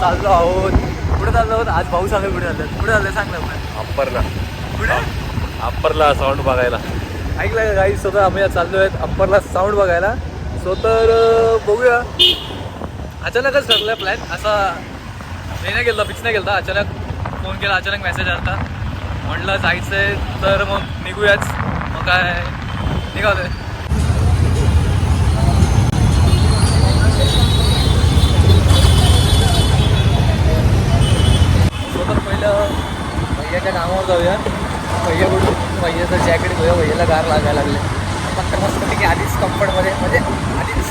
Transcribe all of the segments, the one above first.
चाललो आहोत. कुठे चाललो आहोत आज? भाऊ सांगा कुठे चाललं? कुठे चाललं सांग ना पण. अप्परला. कुठे? अप्परला साऊंड बघायला. ऐकलं का काही? स्वतः आम्ही आज चाललो आहेत अप्परला साऊंड बघायला. सो तर बघूया. अचानकच ठरलं प्लॅन. असा नाही गेलं, फिक्स नाही गेलं. अचानक फोन केला, अचानक मेसेज आला. म्हटलं जायचं आहे तर मग निघूयाच. मग काय निघालोय. स्वतः पहिलं भैयाच्या कामावर जाऊया. भैयाकडून भैयाचं जॅकेट घेऊया. भैयाला गार लागायला लागले. फक्त मस्तपैकी आधीच कम्फर्टमध्ये म्हणजे आधीच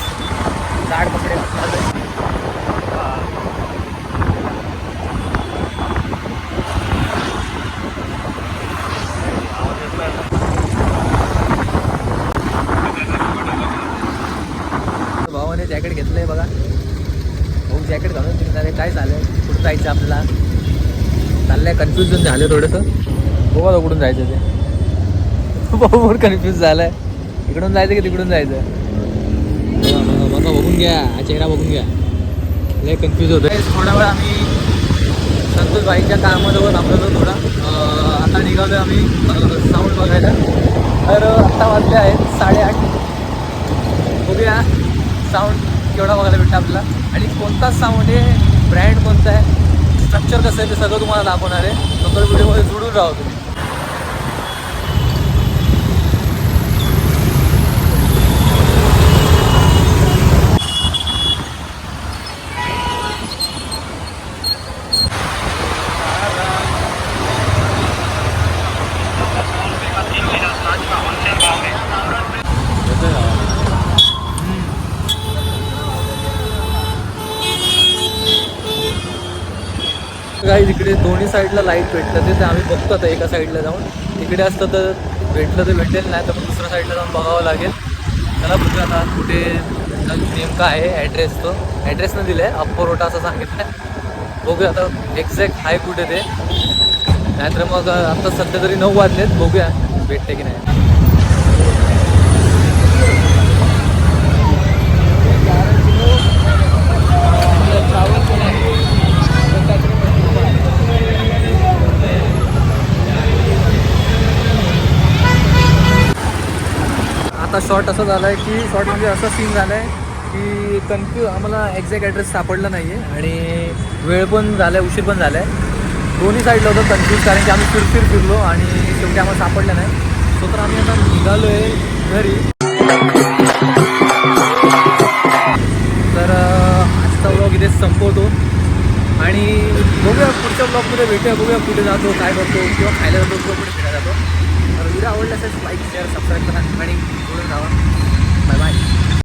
जाड कपडे घालून. भावाने जॅकेट घेतलं आहे बघा. भाऊ जॅकेट घालून निघणार आहे. काय झालं? कुठं जायचं आपल्याला? चाललंय कन्फ्युजन झालं थोडंसं. बघा कुठून जायचं ते. भाऊ कन्फ्यूज झालाय. इकडून जायचं की तिकडून जायचं? बघा बघून घ्या, चेहरा बघून घ्या. लय कन्फ्यूज होतं. थोडा वेळ आम्ही संतोष बाईच्या कामाजवळ थांबलो थोडा. आता निघालो आम्ही साऊंड बघायला. तर आत्ता वाजले आहेत 8:30. बघूया साऊंड केवढा बघायला भेटतं आपल्याला आणि कोणता साऊंड आहे, ब्रँड कोणता आहे, स्ट्रक्चर कसं आहे ते सगळं तुम्हाला दाखवणार आहे. नंतर व्हिडिओमध्ये जोडून राहा तुम्ही. काही तिकडे दोन्ही साईडला लाईट भेटतं ते आम्ही बघतो. आता एका साईडला जाऊन तिकडे असतं तर भेटलं तर भेटेल, नाही तर मग दुसऱ्या साईडला जाऊन बघावं लागेल. त्याला बघूया आता कुठे नेमका आहे ॲड्रेस. तो ॲड्रेसनं दिलं आहे अप्परोटा असं सांगितलं आहे. बघूया आता एक्झॅक्ट आहे कुठे ते. नाहीतर मग आता सध्या तरी 9 वाजलेत. बघूया भेटते की नाही. आता शॉर्ट असं झालं आहे की शॉर्ट म्हणजे असं सीन झालं आहे की आम्हाला एक्झॅक्ट ॲड्रेस सापडला नाही आहे आणि वेळ पण झाला आहे, उशीर पण झाला आहे. दोन्ही साईडला होतं कन्फ्यूज, कारण की आम्ही फिरलो आणि शेवटी आम्हाला सापडलं नाही. सो तर आम्ही आता निघालो आहे घरी. तर आजचा व्लॉग इथेच संपवतो आणि बघूया पुढच्या ब्लॉगमध्ये भेटूया. बघूया कुठे जातो, काय करतो, किंवा खायला जातो किंवा कुठे फिरायला जातो. तर व्हिडिओ आवडला असेल लाईक शेअर सबस्क्राईब करा आणि जोडून राहा. Bye bye.